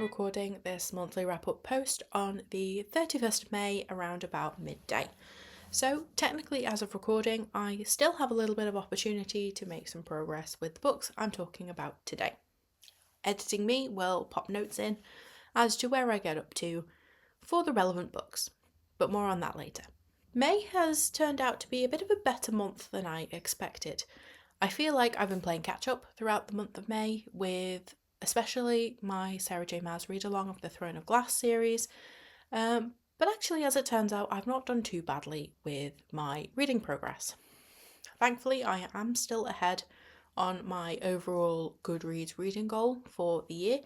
recording this monthly wrap-up post on the 31st of May around about midday. So technically, as of recording, I still have a little bit of opportunity to make some progress with the books I'm talking about today. Editing me will pop notes in as to where I get up to for the relevant books, but more on that later. May has turned out to be a bit of a better month than I expected. I feel like I've been playing catch-up throughout the month of May with especially my Sarah J Maas read-along of the Throne of Glass series, but actually, as it turns out, I've not done too badly with my reading progress. Thankfully, I am still ahead on my overall Goodreads reading goal for the year,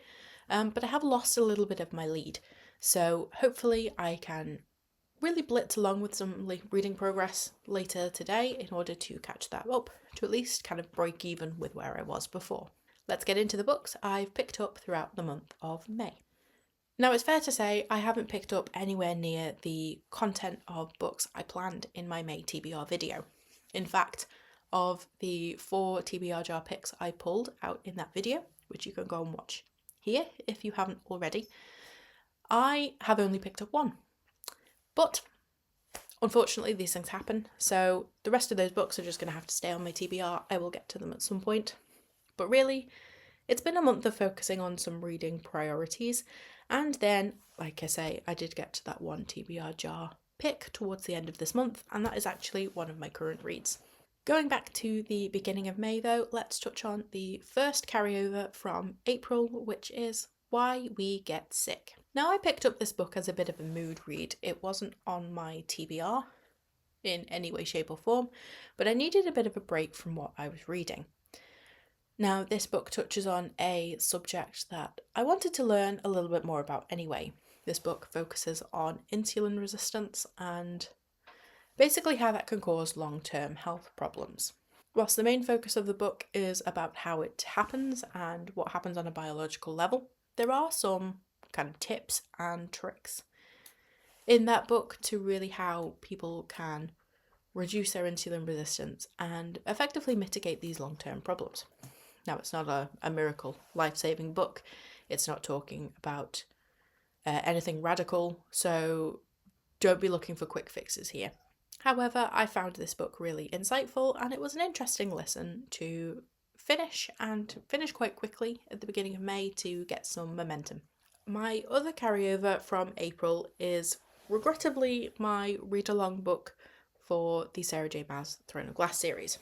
but I have lost a little bit of my lead, so hopefully I can really blitz along with some reading progress later today in order to catch that up, to at least kind of break even with where I was before. Let's get into the books I've picked up throughout the month of May. Now, it's fair to say I haven't picked up anywhere near the content of books I planned in my May TBR video. In fact, of the 4 TBR jar picks I pulled out in that video, which you can go and watch here if you haven't already, I have only picked up 1. But unfortunately, these things happen, so the rest of those books are just going to have to stay on my TBR. I will get to them at some point. But really, it's been a month of focusing on some reading priorities, and then, like I say, I did get to that 1 TBR jar pick towards the end of this month, and that is actually one of my current reads. Going back to the beginning of May though, let's touch on the first carryover from April, which is Why We Get Sick. Now, I picked up this book as a bit of a mood read. It wasn't on my TBR in any way, shape or form, but I needed a bit of a break from what I was reading. Now, this book touches on a subject that I wanted to learn a little bit more about anyway. This book focuses on insulin resistance and basically how that can cause long-term health problems. Whilst the main focus of the book is about how it happens and what happens on a biological level, there are some kind of tips and tricks in that book to really how people can reduce their insulin resistance and effectively mitigate these long-term problems. Now, it's not a miracle life-saving book. It's not talking about anything radical, so don't be looking for quick fixes here. However, I found this book really insightful, and it was an interesting listen to finish quite quickly at the beginning of May to get some momentum. My other carryover from April is regrettably my read-along book for the Sarah J Maas Throne of Glass series.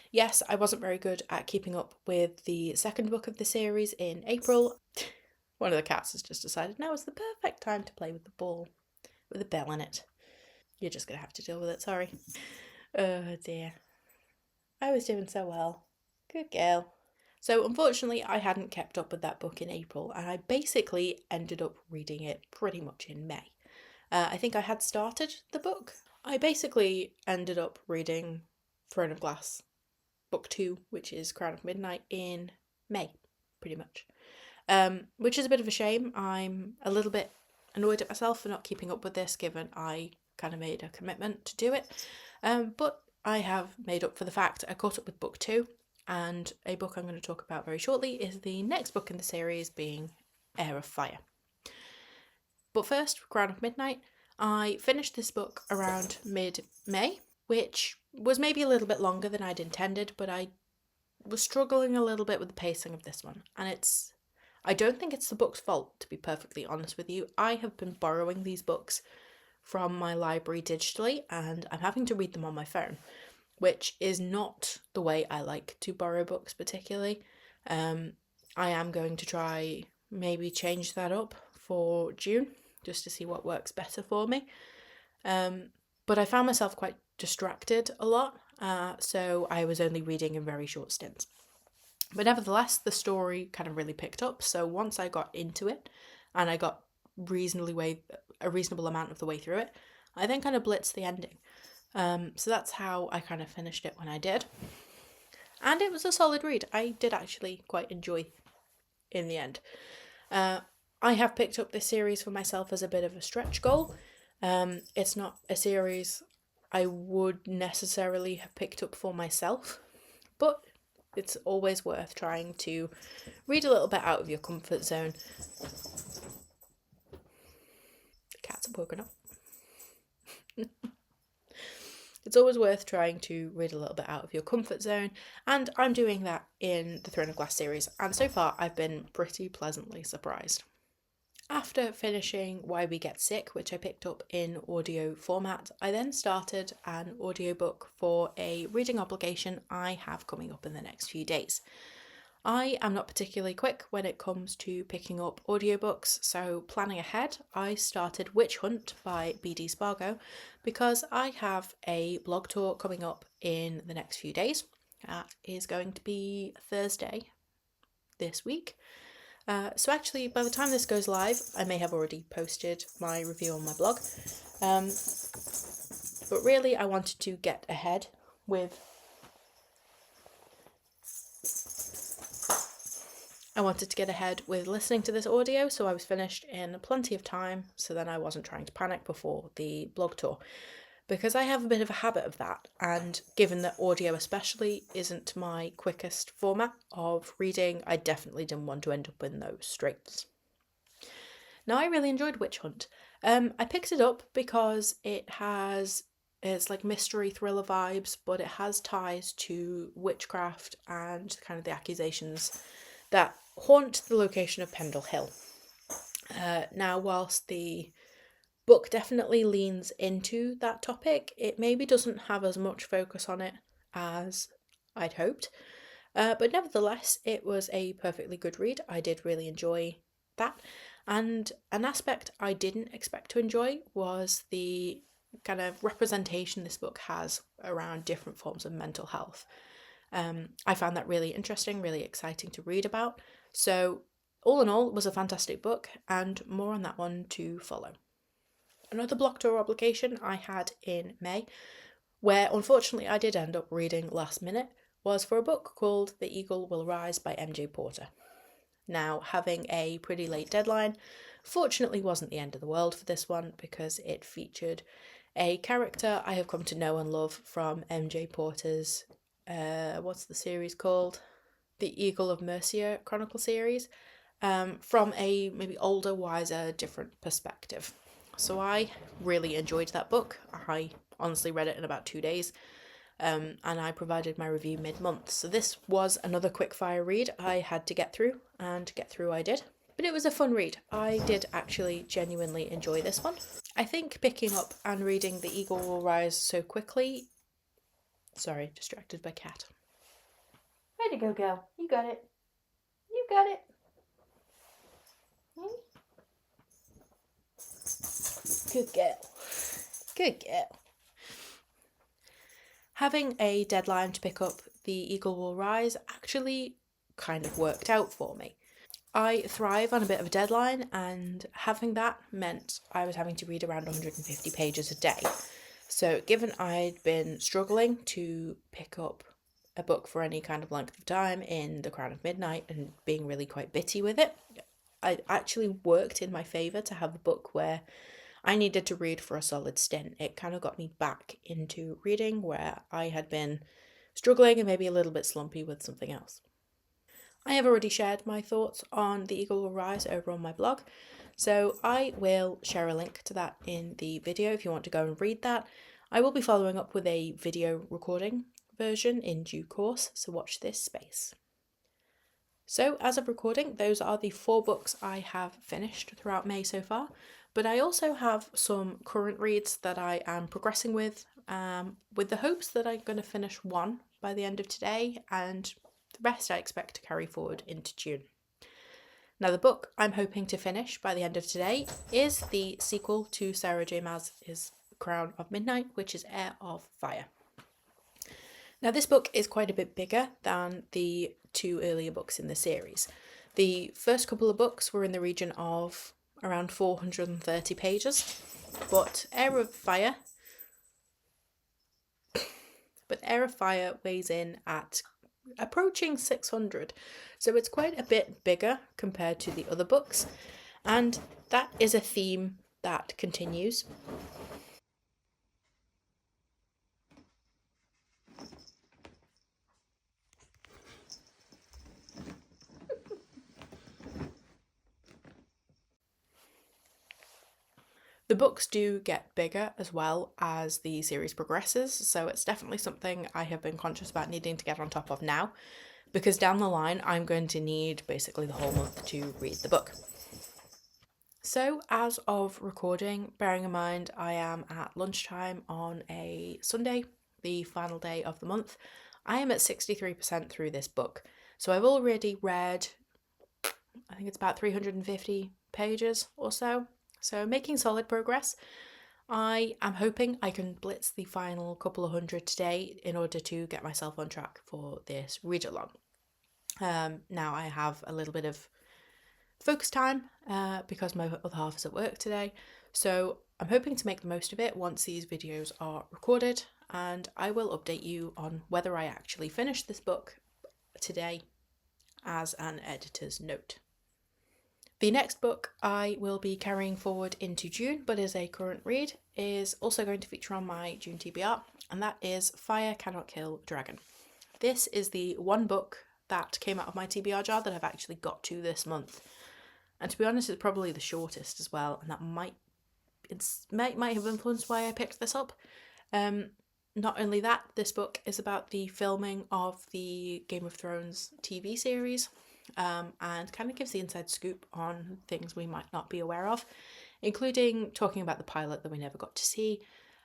Yes, I wasn't very good at keeping up with the second book of the series in April. One of the cats has just decided now is the perfect time to play with the ball, with a bell in it. You're just going to have to deal with it, sorry. Oh dear. I was doing so well. Good girl. So unfortunately, I hadn't kept up with that book in April, and I basically ended up reading it pretty much in May. I think I had started the book. I basically ended up reading Throne of Glass Book 2, which is Crown of Midnight, in May, pretty much. Which is a bit of a shame. I'm a little bit annoyed at myself for not keeping up with this, given I kind of made a commitment to do it. But I have made up for the fact I caught up with Book 2, and a book I'm going to talk about very shortly is the next book in the series, being Heir of Fire. But first, Crown of Midnight. I finished this book around mid-May, which was maybe a little bit longer than I'd intended, but I was struggling a little bit with the pacing of this one. And I don't think it's the book's fault, to be perfectly honest with you. I have been borrowing these books from my library digitally, and I'm having to read them on my phone, which is not the way I like to borrow books particularly. I am going to try maybe change that up for June, just to see what works better for me. But I found myself quite distracted a lot, so I was only reading in very short stints. But nevertheless, the story kind of really picked up, so once I got into it, and I got a reasonable amount of the way through it, I then kind of blitzed the ending. So that's how I kind of finished it when I did. And it was a solid read. I did actually quite enjoy in the end. I have picked up this series for myself as a bit of a stretch goal. It's not a series I would necessarily have picked up for myself, but it's always worth trying to read a little bit out of your comfort zone woken up. It's always worth trying to read a little bit out of your comfort zone, and I'm doing that in the Throne of Glass series, and so far I've been pretty pleasantly surprised. After finishing Why We Get Sick, which I picked up in audio format, I then started an audiobook for a reading obligation I have coming up in the next few days. I am not particularly quick when it comes to picking up audiobooks, so planning ahead, I started Witch Hunt by B.D. Spargo because I have a blog tour coming up in the next few days. That is going to be Thursday this week. So actually, by the time this goes live, I may have already posted my review on my blog. But really, I wanted to get ahead with listening to this audio, so I was finished in plenty of time, so then I wasn't trying to panic before the blog tour. Because I have a bit of a habit of that, and given that audio especially isn't my quickest format of reading, I definitely didn't want to end up in those straits. Now, I really enjoyed Witch Hunt. I picked it up because it's like mystery thriller vibes, but it has ties to witchcraft and kind of the accusations that haunt the location of Pendle Hill. Now, whilst the book definitely leans into that topic, it maybe doesn't have as much focus on it as I'd hoped. But nevertheless, it was a perfectly good read. I did really enjoy that. And an aspect I didn't expect to enjoy was the kind of representation this book has around different forms of mental health. I found that really interesting, really exciting to read about. So, all in all, it was a fantastic book, and more on that one to follow. Another block tour obligation I had in May, where unfortunately I did end up reading last minute, was for a book called The Eagle Will Rise by M.J. Porter. Now, having a pretty late deadline fortunately wasn't the end of the world for this one, because it featured a character I have come to know and love from M.J. Porter's, what's the series called? The Eagle of Mercia Chronicle series, from a maybe older, wiser, different perspective. So I really enjoyed that book. I honestly read it in about 2 days, and I provided my review mid-month. So this was another quick-fire read I had to get through, and get through I did. But it was a fun read. I did actually genuinely enjoy this one. I think picking up and reading The Eagle Will Rise so quickly... Sorry, distracted by cat. Way to go, girl. You got it. You got it. Good girl. Good girl. Having a deadline to pick up The Eagle Will Rise actually kind of worked out for me. I thrive on a bit of a deadline, and having that meant I was having to read around 150 pages a day. So given I'd been struggling to pick up a book for any kind of length of time in The Crown of Midnight and being really quite bitty with it, it actually worked in my favour to have a book where I needed to read for a solid stint. It kind of got me back into reading where I had been struggling and maybe a little bit slumpy with something else. I have already shared my thoughts on The Eagle Will Rise over on my blog, so I will share a link to that in the video if you want to go and read that. I will be following up with a video recording version in due course, so watch this space. So as of recording, those are the 4 books I have finished throughout May so far, but I also have some current reads that I am progressing with the hopes that I'm going to finish one by the end of today, and the rest I expect to carry forward into June. Now, the book I'm hoping to finish by the end of today is the sequel to Sarah J. Maas's Crown of Midnight, which is Heir of Fire. Now, this book is quite a bit bigger than the 2 earlier books in the series. The first couple of books were in the region of around 430 pages, but Heir of Fire weighs in at approaching 600, so it's quite a bit bigger compared to the other books, and that is a theme that continues. The books do get bigger as well as the series progresses, so it's definitely something I have been conscious about needing to get on top of now, because down the line I'm going to need basically the whole month to read the book. So as of recording, bearing in mind I am at lunchtime on a Sunday, the final day of the month, I am at 63% through this book. So I've already read, I think it's about 350 pages or so. So making solid progress. I am hoping I can blitz the final couple of hundred today in order to get myself on track for this read along. Now I have a little bit of focus time because my other half is at work today, so I'm hoping to make the most of it once these videos are recorded, and I will update you on whether I actually finish this book today as an editor's note. The next book I will be carrying forward into June, but is a current read, is also going to feature on my June TBR, and that is Fire Cannot Kill Dragon. This is the one book that came out of my TBR jar that I've actually got to this month. And to be honest, it's probably the shortest as well, and that might have influenced why I picked this up. Not only that, this book is about the filming of the Game of Thrones TV series, and kind of gives the inside scoop on things we might not be aware of, including talking about the pilot that we never got to see,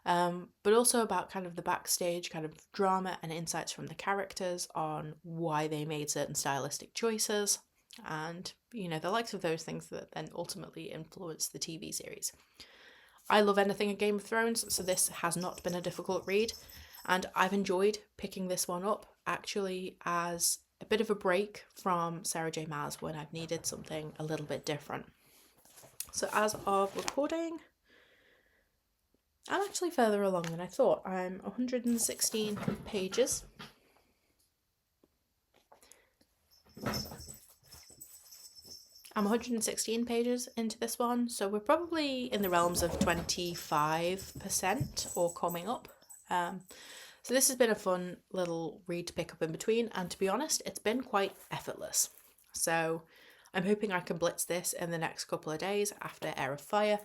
but also about kind of the backstage kind of drama and insights from the characters on why they made certain stylistic choices, and the likes of those things that then ultimately influence the TV series. I love anything in Game of Thrones, so this has not been a difficult read, and I've enjoyed picking this one up actually as a bit of a break from Sarah J Maas when I've needed something a little bit different. So as of recording, I'm actually further along than I thought. I'm 116 pages. I'm 116 pages into this one, so we're probably in the realms of 25% or coming up. So this has been a fun little read to pick up in between, and to be honest, it's been quite effortless. So I'm hoping I can blitz this in the next couple of days after Heir of Fire,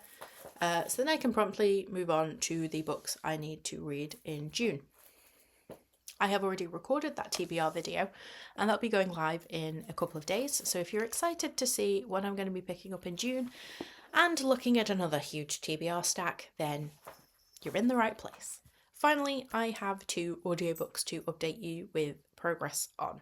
so then I can promptly move on to the books I need to read in June. I have already recorded that TBR video, and that'll be going live in a couple of days, so if you're excited to see what I'm going to be picking up in June and looking at another huge TBR stack, then you're in the right place. Finally, I have 2 audiobooks to update you with progress on.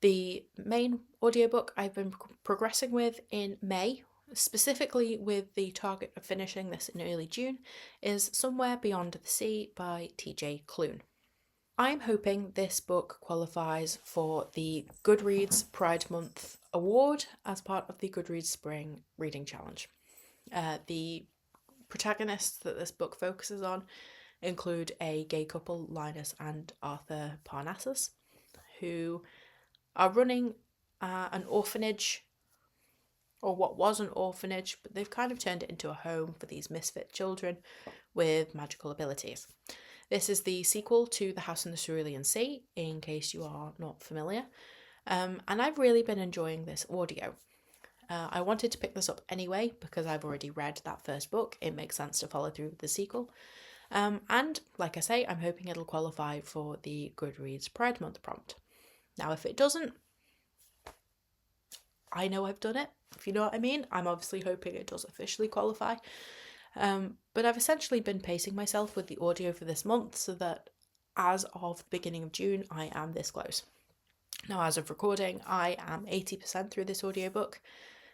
The main audiobook I've been progressing with in May, specifically with the target of finishing this in early June, is Somewhere Beyond the Sea by TJ Klune. I'm hoping this book qualifies for the Goodreads Pride Month Award as part of the Goodreads Spring Reading Challenge. The protagonists that this book focuses on include a gay couple, Linus and Arthur Parnassus, who are running an orphanage, or what was an orphanage, but they've kind of turned it into a home for these misfit children with magical abilities. This is the sequel to The House in the Cerulean Sea, in case you are not familiar, and I've really been enjoying this audio. I wanted to pick this up anyway because I've already read that first book. It makes sense to follow through with the sequel. And like I say, I'm hoping it'll qualify for the Goodreads Pride Month prompt. Now, if it doesn't, I know I've done it, if you know what I mean. I'm obviously hoping it does officially qualify. But I've essentially been pacing myself with the audio for this month so that as of the beginning of June, I am this close. Now, as of recording, I am 80% through this audiobook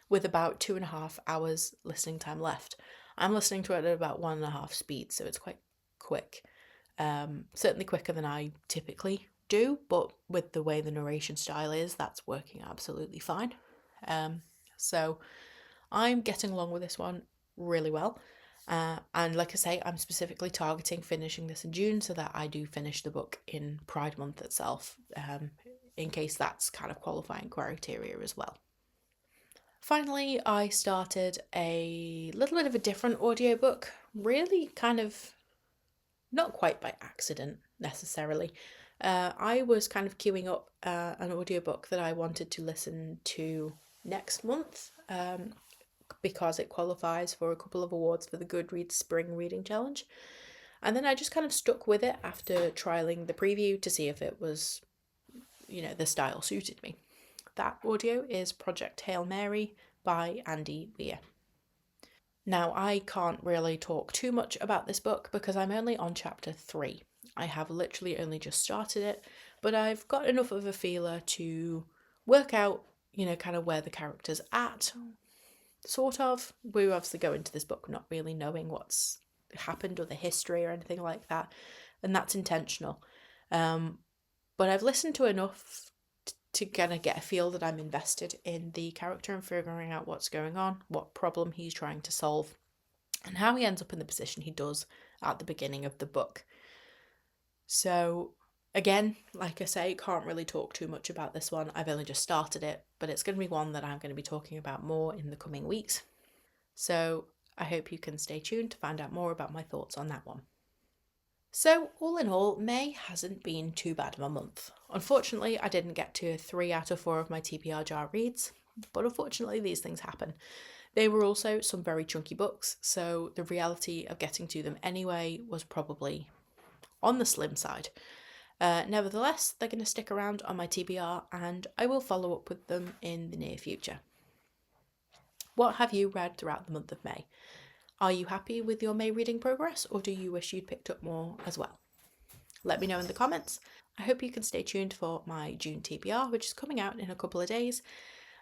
with about 2.5 hours listening time left. I'm listening to it at about 1.5 speed, so it's quite quick. Certainly quicker than I typically do, but with the way the narration style is, that's working absolutely fine. So I'm getting along with this one really well. And like I say, I'm specifically targeting finishing this in June so that I do finish the book in Pride Month itself, in case that's kind of qualifying criteria as well. Finally, I started a little bit of a different audiobook, really kind of not quite by accident necessarily. I was kind of queuing up an audiobook that I wanted to listen to next month because it qualifies for a couple of awards for the Goodreads Spring Reading Challenge. And then I just kind of stuck with it after trialing the preview to see if it was, the style suited me. That audio is Project Hail Mary by Andy Weir. Now, I can't really talk too much about this book because I'm only on chapter 3. I have literally only just started it, but I've got enough of a feeler to work out, kind of where the character's at, sort of. We obviously go into this book not really knowing what's happened or the history or anything like that, and that's intentional. But I've listened to enough to kind of get a feel that I'm invested in the character and figuring out what's going on, what problem he's trying to solve, and how he ends up in the position he does at the beginning of the book. So again, like I say, can't really talk too much about this one. I've only just started it, but it's going to be one that I'm going to be talking about more in the coming weeks. So I hope you can stay tuned to find out more about my thoughts on that one. So all in all, May hasn't been too bad of a month. Unfortunately, I didn't get to 3 out of 4 of my TBR jar reads, but unfortunately these things happen. They were also some very chunky books, so the reality of getting to them anyway was probably on the slim side. Nevertheless, they're going to stick around on my TBR and I will follow up with them in the near future. What have you read throughout the month of May? Are you happy with your May reading progress, or do you wish you'd picked up more as well? Let me know in the comments. I hope you can stay tuned for my June TBR, which is coming out in a couple of days,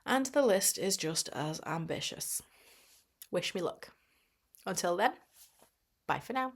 and the list is just as ambitious. Wish me luck. Until then, bye for now.